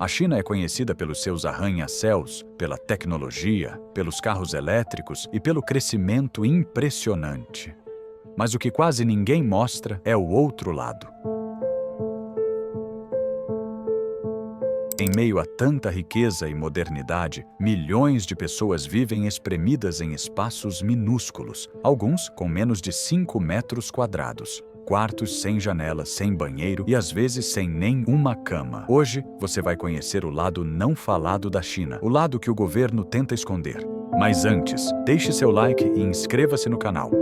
A China é conhecida pelos seus arranha-céus, pela tecnologia, pelos carros elétricos e pelo crescimento impressionante. Mas o que quase ninguém mostra é o outro lado. Em meio a tanta riqueza e modernidade, milhões de pessoas vivem espremidas em espaços minúsculos, alguns com menos de 5 metros quadrados. Quartos sem janela, sem banheiro e às vezes sem nem uma cama. Hoje, você vai conhecer o lado não falado da China, o lado que o governo tenta esconder. Mas antes, deixe seu like e inscreva-se no canal.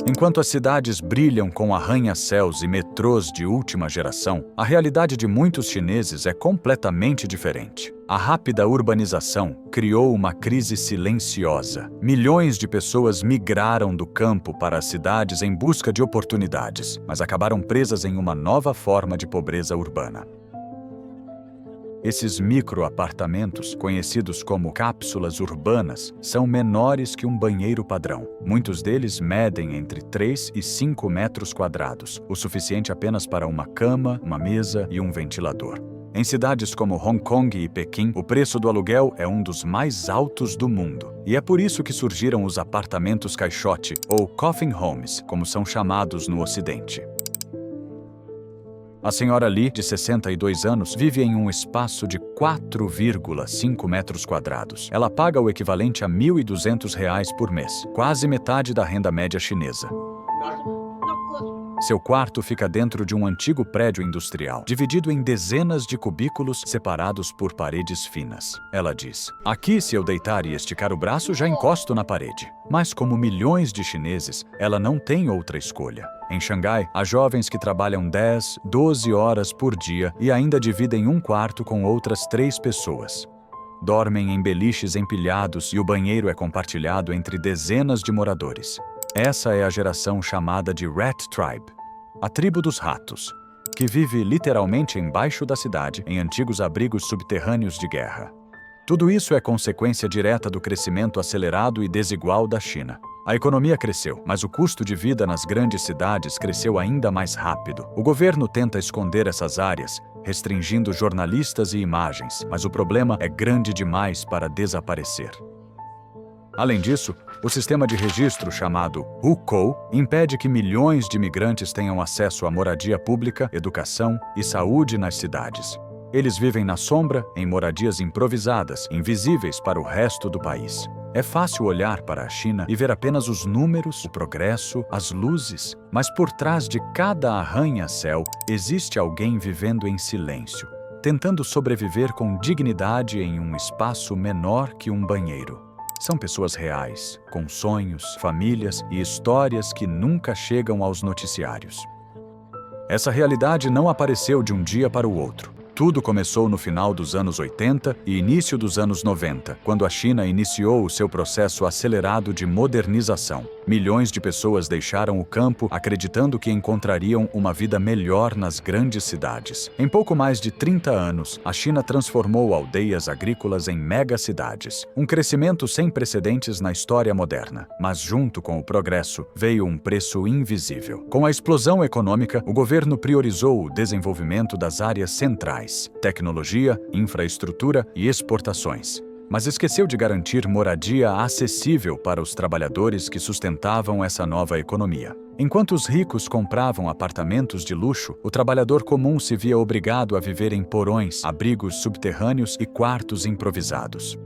Enquanto as cidades brilham com arranha-céus e metrôs de última geração, a realidade de muitos chineses é completamente diferente. A rápida urbanização criou uma crise silenciosa. Milhões de pessoas migraram do campo para as cidades em busca de oportunidades, mas acabaram presas em uma nova forma de pobreza urbana. Esses micro-apartamentos, conhecidos como cápsulas urbanas, são menores que um banheiro padrão. Muitos deles medem entre 3 e 5 metros quadrados, o suficiente apenas para uma cama, uma mesa e um ventilador. Em cidades como Hong Kong e Pequim, o preço do aluguel é um dos mais altos do mundo. E é por isso que surgiram os apartamentos caixote, ou coffin homes, como são chamados no Ocidente. A senhora Li, de 62 anos, vive em um espaço de 4,5 metros quadrados. Ela paga o equivalente a R$ 1.200 por mês, quase metade da renda média chinesa. Seu quarto fica dentro de um antigo prédio industrial, dividido em dezenas de cubículos separados por paredes finas. Ela diz: "Aqui, se eu deitar e esticar o braço, já encosto na parede." Mas como milhões de chineses, ela não tem outra escolha. Em Xangai, há jovens que trabalham 10, 12 horas por dia e ainda dividem um quarto com outras 3 pessoas. Dormem em beliches empilhados e o banheiro é compartilhado entre dezenas de moradores. Essa é a geração chamada de Rat Tribe, a tribo dos ratos, que vive literalmente embaixo da cidade, em antigos abrigos subterrâneos de guerra. Tudo isso é consequência direta do crescimento acelerado e desigual da China. A economia cresceu, mas o custo de vida nas grandes cidades cresceu ainda mais rápido. O governo tenta esconder essas áreas, restringindo jornalistas e imagens, mas o problema é grande demais para desaparecer. Além disso, o sistema de registro chamado Hukou impede que milhões de imigrantes tenham acesso à moradia pública, educação e saúde nas cidades. Eles vivem na sombra, em moradias improvisadas, invisíveis para o resto do país. É fácil olhar para a China e ver apenas os números, o progresso, as luzes. Mas por trás de cada arranha-céu existe alguém vivendo em silêncio, tentando sobreviver com dignidade em um espaço menor que um banheiro. São pessoas reais, com sonhos, famílias e histórias que nunca chegam aos noticiários. Essa realidade não apareceu de um dia para o outro. Tudo começou no final dos anos 80 e início dos anos 90, quando a China iniciou o seu processo acelerado de modernização. Milhões de pessoas deixaram o campo acreditando que encontrariam uma vida melhor nas grandes cidades. Em pouco mais de 30 anos, a China transformou aldeias agrícolas em megacidades. Um crescimento sem precedentes na história moderna. Mas junto com o progresso, veio um preço invisível. Com a explosão econômica, o governo priorizou o desenvolvimento das áreas centrais: tecnologia, infraestrutura e exportações. Mas esqueceu de garantir moradia acessível para os trabalhadores que sustentavam essa nova economia. Enquanto os ricos compravam apartamentos de luxo, o trabalhador comum se via obrigado a viver em porões, abrigos subterrâneos e quartos improvisados.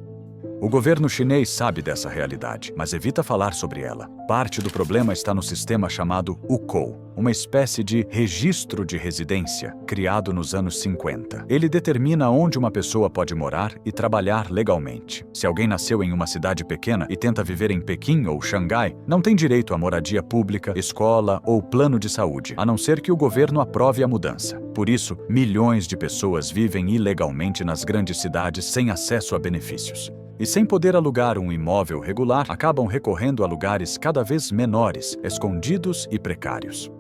O governo chinês sabe dessa realidade, mas evita falar sobre ela. Parte do problema está no sistema chamado Hukou, uma espécie de registro de residência, criado nos anos 50. Ele determina onde uma pessoa pode morar e trabalhar legalmente. Se alguém nasceu em uma cidade pequena e tenta viver em Pequim ou Xangai, não tem direito a moradia pública, escola ou plano de saúde, a não ser que o governo aprove a mudança. Por isso, milhões de pessoas vivem ilegalmente nas grandes cidades sem acesso a benefícios. E sem poder alugar um imóvel regular, acabam recorrendo a lugares cada vez menores, escondidos e precários.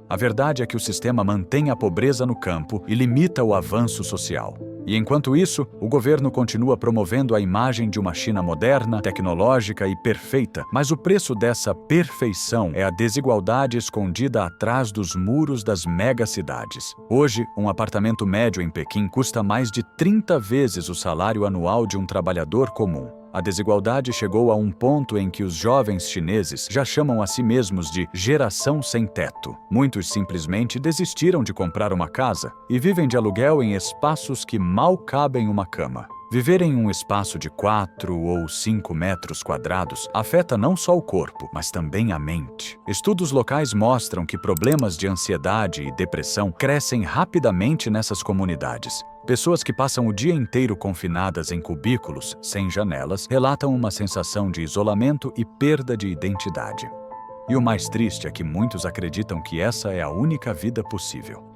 A verdade é que o sistema mantém a pobreza no campo e limita o avanço social. E enquanto isso, o governo continua promovendo a imagem de uma China moderna, tecnológica e perfeita, mas o preço dessa perfeição é a desigualdade escondida atrás dos muros das megacidades. Hoje, um apartamento médio em Pequim custa mais de 30 vezes o salário anual de um trabalhador comum. A desigualdade chegou a um ponto em que os jovens chineses já chamam a si mesmos de geração sem teto. Muitos simplesmente desistiram de comprar uma casa e vivem de aluguel em espaços que mal cabem uma cama. Viver em um espaço de 4 ou 5 metros quadrados afeta não só o corpo, mas também a mente. Estudos locais mostram que problemas de ansiedade e depressão crescem rapidamente nessas comunidades. Pessoas que passam o dia inteiro confinadas em cubículos, sem janelas, relatam uma sensação de isolamento e perda de identidade. E o mais triste é que muitos acreditam que essa é a única vida possível.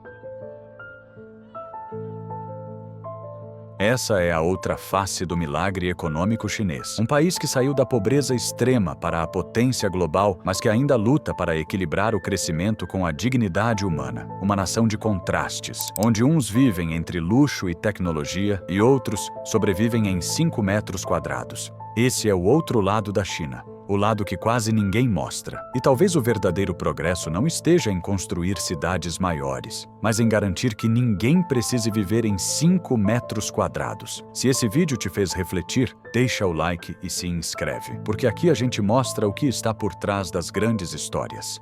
Essa é a outra face do milagre econômico chinês. Um país que saiu da pobreza extrema para a potência global, mas que ainda luta para equilibrar o crescimento com a dignidade humana. Uma nação de contrastes, onde uns vivem entre luxo e tecnologia e outros sobrevivem em 5 metros quadrados. Esse é o outro lado da China. O lado que quase ninguém mostra. E talvez o verdadeiro progresso não esteja em construir cidades maiores, mas em garantir que ninguém precise viver em 5 metros quadrados. Se esse vídeo te fez refletir, deixa o like e se inscreve, porque aqui a gente mostra o que está por trás das grandes histórias.